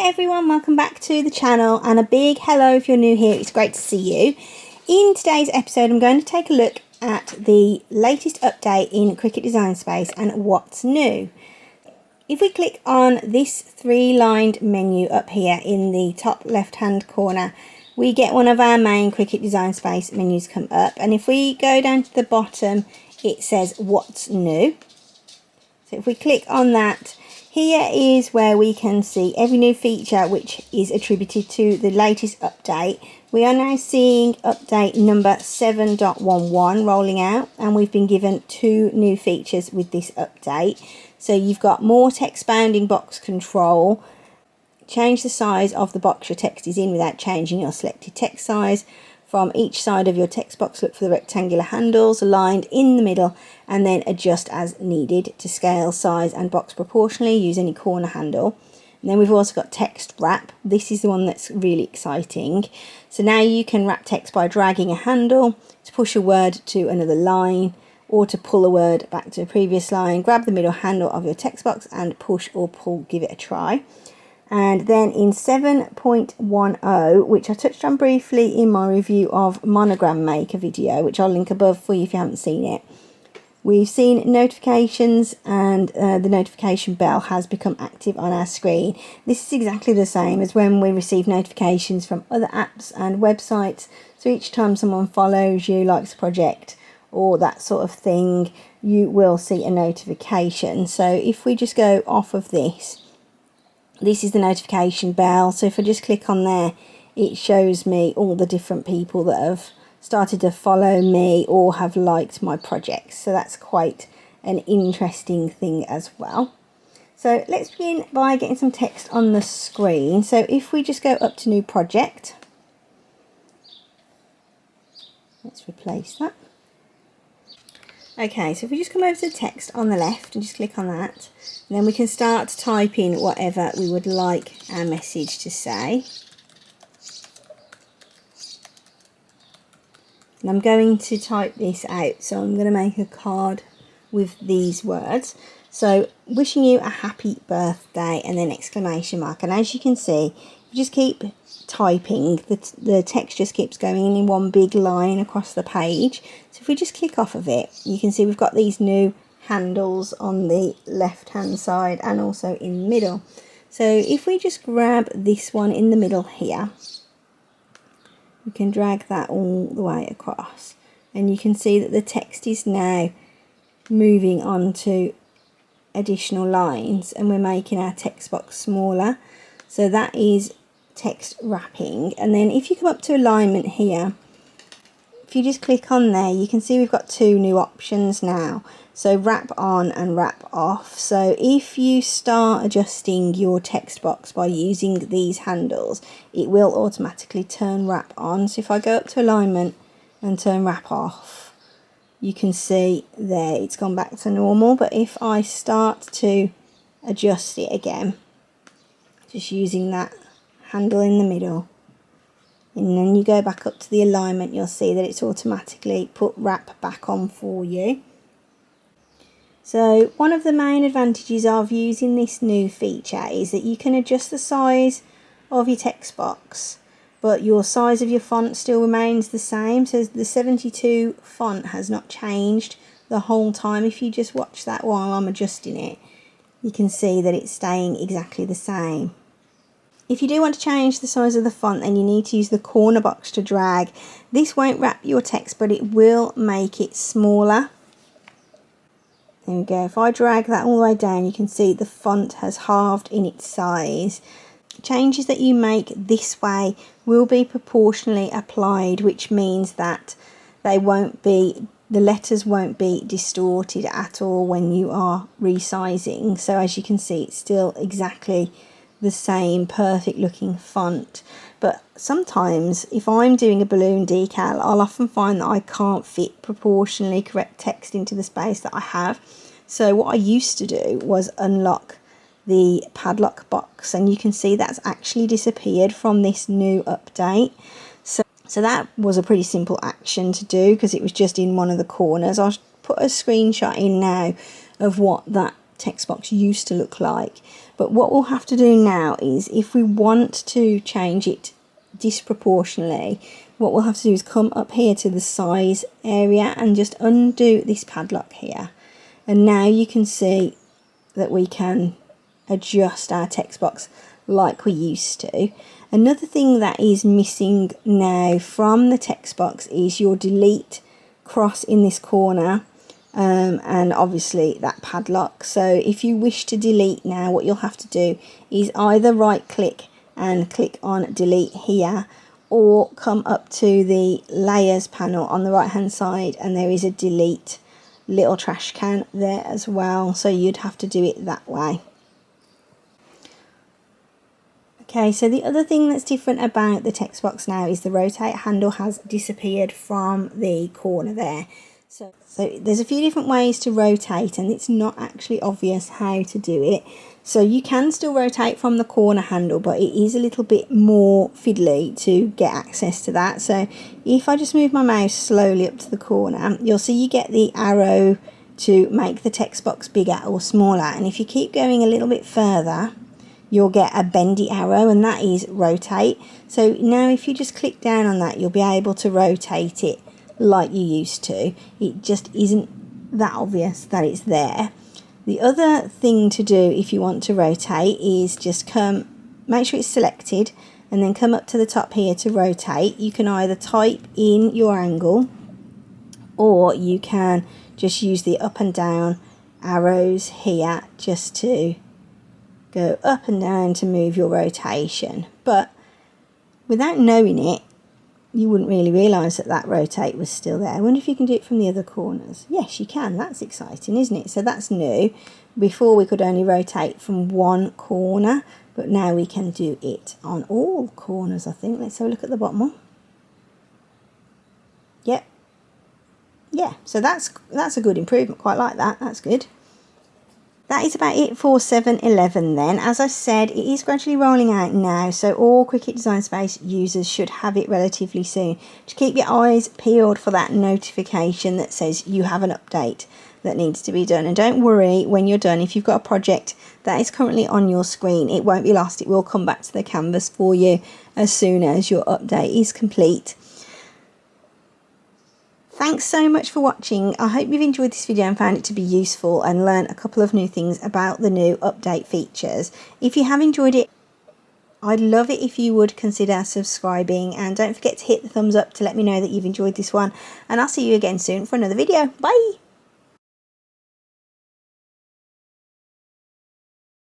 everyone, welcome back to the channel and a big hello if you're new here. It's great to see you. In today's episode I'm going to take a look at the latest update in Cricut Design Space and what's new. If we click on this three-lined menu up here in the top left hand corner, we get one of our main Cricut Design Space menus come up, and if we go down to the bottom it says what's new. So if we click on that, here is where we can see every new feature which is attributed to the latest update. We are now seeing update number 7.11 rolling out, and we've been given 2 new features with this update. So you've got more text bounding box control, change the size of the box your text is in without changing your selected text size. From each side of your text box, look for the rectangular handles aligned in the middle and then adjust as needed to scale size and box proportionally. Use any corner handle. And then we've also got text wrap. This is the one that's really exciting. So now you can wrap text by dragging a handle to push a word to another line or to pull a word back to a previous line. Grab the middle handle of your text box and push or pull, give it a try. And then in 7.10, which I touched on briefly in my review of Monogram Maker video, which I'll link above for you if you haven't seen it, we've seen notifications, and the notification bell has become active on our screen. This is exactly the same as when we receive notifications from other apps and websites. So each time someone follows you, likes a project or that sort of thing, you will see a notification. So if we just go off of this, this is the notification bell. So if I just click on there, it shows me all the different people that have started to follow me or have liked my projects. So that's quite an interesting thing as well. So let's begin by getting some text on the screen. So if we just go up to new project, let's replace that. Okay, so if we just come over to the text on the left and just click on that, then we can start typing whatever we would like our message to say. And I'm going to type this out, so I'm going to make a card with these words. So, wishing you a happy birthday, and then exclamation mark. And as you can see, you just keep typing, the text just keeps going in one big line across the page. So if we just click off of it, you can see we've got these new handles on the left hand side and also in the middle. So if we just grab this one in the middle here, we can drag that all the way across, and you can see that the text is now moving on to additional lines, and we're making our text box smaller. So that is text wrapping. And then if you come up to alignment here, if you just click on there, you can see we've got 2 new options now. So wrap on and wrap off. So if you start adjusting your text box by using these handles, it will automatically turn wrap on. So if I go up to alignment and turn wrap off, you can see there it's gone back to normal. But if I start to adjust it again, just using that handle in the middle, and then you go back up to the alignment, you'll see that it's automatically put wrap back on for you. So one of the main advantages of using this new feature is that you can adjust the size of your text box, but your size of your font still remains the same. So the 72 font has not changed the whole time. If you just watch that while I'm adjusting it, you can see that it's staying exactly the same. If you do want to change the size of the font, then you need to use the corner box to drag. This won't wrap your text, but it will make it smaller. There we go. If I drag that all the way down, you can see the font has halved in its size. Changes that you make this way will be proportionally applied, which means that the letters won't be distorted at all when you are resizing. So as you can see, it's still exactly the same perfect looking font. But sometimes if I'm doing a balloon decal, I'll often find that I can't fit proportionally correct text into the space that I have. So what I used to do was unlock the padlock box, and you can see that's actually disappeared from this new update. So that was a pretty simple action to do because it was just in one of the corners. I'll put a screenshot in now of what that text box used to look like. But what we'll have to do now is, if we want to change it disproportionately, what we'll have to do is come up here to the size area and just undo this padlock here. And now you can see that we can adjust our text box like we used to. Another thing that is missing now from the text box is your delete cross in this corner, and obviously that padlock. So if you wish to delete now, what you'll have to do is either right click and click on delete here, or come up to the layers panel on the right hand side, and there is a delete little trash can there as well, so you'd have to do it that way. Okay, so the other thing that's different about the text box now is the rotate handle has disappeared from the corner there. So there's a few different ways to rotate, and it's not actually obvious how to do it. So you can still rotate from the corner handle, but it is a little bit more fiddly to get access to that. So if I just move my mouse slowly up to the corner, you'll see you get the arrow to make the text box bigger or smaller. And if you keep going a little bit further, you'll get a bendy arrow, and that is rotate. So now if you just click down on that, you'll be able to rotate it like you used to. It just isn't that obvious that it's there. The other thing to do if you want to rotate is just make sure it's selected, and then come up to the top here to rotate. You can either type in your angle, or you can just use the up and down arrows here just to go up and down to move your rotation. But without knowing it, you wouldn't really realise that that rotate was still there. I wonder if you can do it from the other corners. Yes, you can. That's exciting, isn't it? So that's new. Before we could only rotate from one corner, but now we can do it on all corners, I think. Let's have a look at the bottom one. Yep. Yeah, so that's a good improvement. Quite like that. That's good. That is about it for 7.11 then. As I said, it is gradually rolling out now, so all Cricut Design Space users should have it relatively soon. Just keep your eyes peeled for that notification that says you have an update that needs to be done. And don't worry when you're done, if you've got a project that is currently on your screen, it won't be lost. It will come back to the canvas for you as soon as your update is complete. Thanks so much for watching. I hope you've enjoyed this video and found it to be useful and learned a couple of new things about the new update features. If you have enjoyed it, I'd love it if you would consider subscribing, and don't forget to hit the thumbs up to let me know that you've enjoyed this one, and I'll see you again soon for another video. Bye!